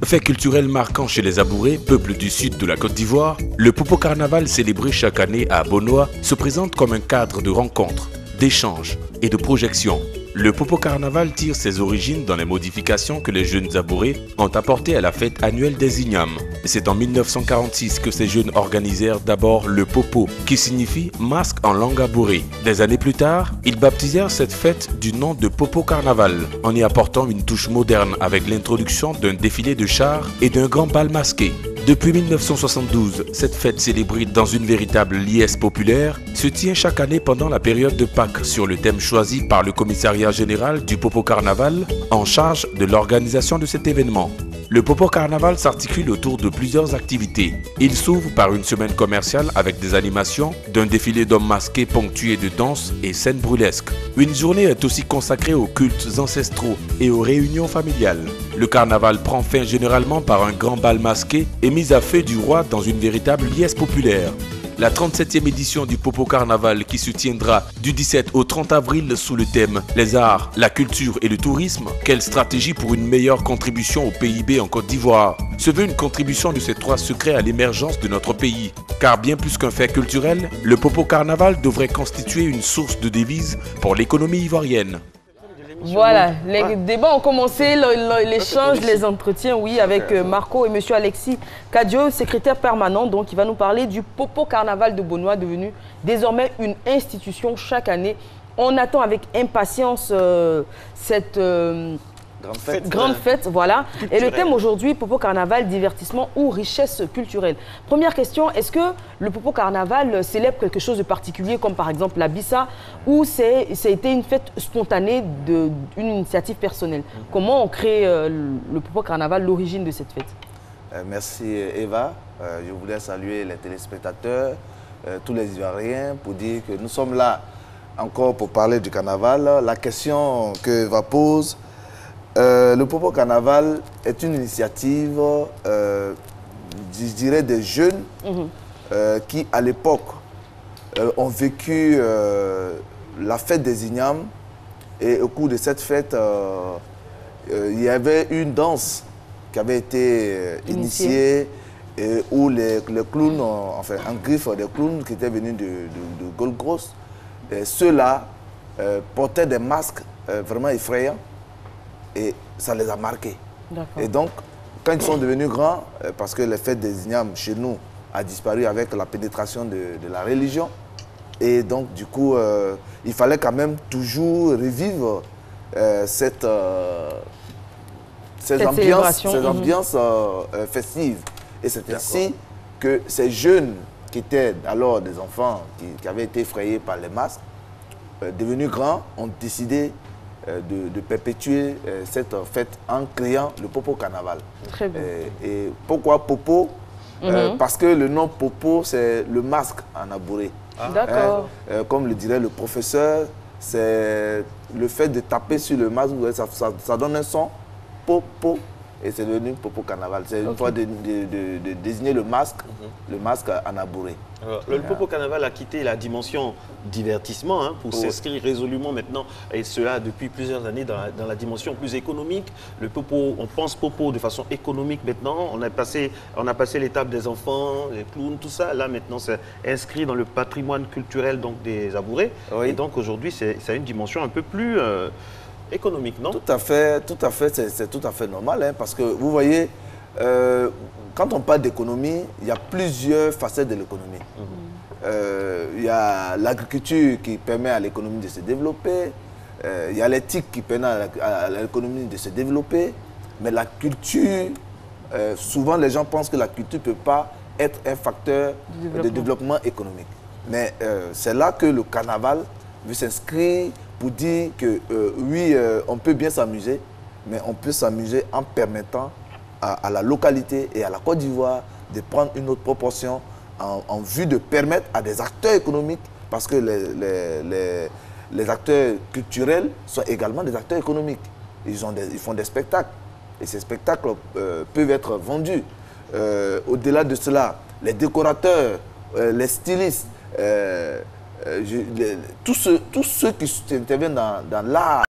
Fait culturel marquant chez les Abourés, peuple du sud de la Côte d'Ivoire, le Popo Carnaval célébré chaque année à Bonoa se présente comme un cadre de rencontres, d'échanges et de projections. Le Popo Carnaval tire ses origines dans les modifications que les jeunes Abourés ont apportées à la fête annuelle des Ignames. C'est en 1946 que ces jeunes organisèrent d'abord le Popo, qui signifie masque en langue abourée. Des années plus tard, ils baptisèrent cette fête du nom de Popo Carnaval, en y apportant une touche moderne avec l'introduction d'un défilé de chars et d'un grand bal masqué. Depuis 1972, cette fête célébrée dans une véritable liesse populaire se tient chaque année pendant la période de Pâques sur le thème choisi par le commissariat général du Popo Carnaval en charge de l'organisation de cet événement. Le Popo Carnaval s'articule autour de plusieurs activités. Il s'ouvre par une semaine commerciale avec des animations, d'un défilé d'hommes masqués ponctué de danse et scènes brûlesques. Une journée est aussi consacrée aux cultes ancestraux et aux réunions familiales. Le carnaval prend fin généralement par un grand bal masqué et mise à feu du roi dans une véritable liesse populaire. La 37e édition du Popo Carnaval qui se tiendra du 17 au 30 avril sous le thème « Les arts, la culture et le tourisme », quelle stratégie pour une meilleure contribution au PIB en Côte d'Ivoire, se veut une contribution de ces trois secrets à l'émergence de notre pays. Car bien plus qu'un fait culturel, le Popo Carnaval devrait constituer une source de devises pour l'économie ivoirienne. Voilà, les débats ont commencé, l'échange, les entretiens, oui, avec Marco et M. Alexis Kadio, secrétaire permanent, donc il va nous parler du Popo Carnaval de Bonoa, devenu désormais une institution chaque année. On attend avec impatience cette grande fête, voilà. Et le thème aujourd'hui, Popo Carnaval, divertissement ou richesse culturelle. Première question, est-ce que le Popo Carnaval célèbre quelque chose de particulier, comme par exemple la Bissa, ou ça a été une fête spontanée d'une initiative personnelle? Comment on crée le Popo Carnaval, l'origine de cette fête? Merci Eva. Je voulais saluer les téléspectateurs, tous les Ivoiriens, pour dire que nous sommes là encore pour parler du carnaval. La question que Eva pose, le Popo Carnaval est une initiative, je dirais, des jeunes qui, à l'époque, ont vécu la fête des Ignames. Et au cours de cette fête, il y avait une danse qui avait été initiée et où les clowns, enfin, en griffe, des clowns qui étaient venus de Gold Coast, ceux-là portaient des masques vraiment effrayants. Et ça les a marqués. Et donc, quand ils sont devenus grands, parce que les fêtes des Ignames chez nous a disparu avec la pénétration de la religion, et donc du coup, il fallait quand même toujours revivre ces ambiances festives. Et c'est ainsi que ces jeunes qui étaient alors des enfants qui avaient été effrayés par les masques, devenus grands, ont décidé de perpétuer cette fête en créant le Popo Carnaval. Très bien. Et pourquoi Popo? Parce que le nom Popo, c'est le masque en abouré. D'accord. Comme le dirait le professeur, c'est le fait de taper sur le masque, ça donne un son, Popo, et c'est devenu Popo Carnaval. C'est une fois de désigner le masque en abouré. Le Popo Carnaval a quitté la dimension divertissement pour s'inscrire résolument maintenant, et cela depuis plusieurs années, dans la dimension plus économique. Le Popo, on pense Popo de façon économique maintenant. On a passé l'étape des enfants, les clowns, tout ça. Là maintenant, c'est inscrit dans le patrimoine culturel donc, des Abourés. Et donc aujourd'hui, c'est une dimension un peu plus économique, non? Tout à fait, c'est tout à fait normal, parce que vous voyez, quand on parle d'économie, il y a plusieurs facettes de l'économie. Il y a l'agriculture qui permet à l'économie de se développer, il y a l'éthique qui permet à l'économie de se développer, mais la culture, souvent les gens pensent que la culture ne peut pas être un facteur de développement économique. Mais c'est là que le carnaval veut s'inscrire pour dire que oui, on peut bien s'amuser, mais on peut s'amuser en permettant à la localité et à la Côte d'Ivoire de prendre une autre proportion en vue de permettre à des acteurs économiques, parce que les acteurs culturels sont également des acteurs économiques. Ils font des spectacles et ces spectacles peuvent être vendus. Au-delà de cela, les décorateurs, les stylistes, tous ceux qui interviennent dans l'art,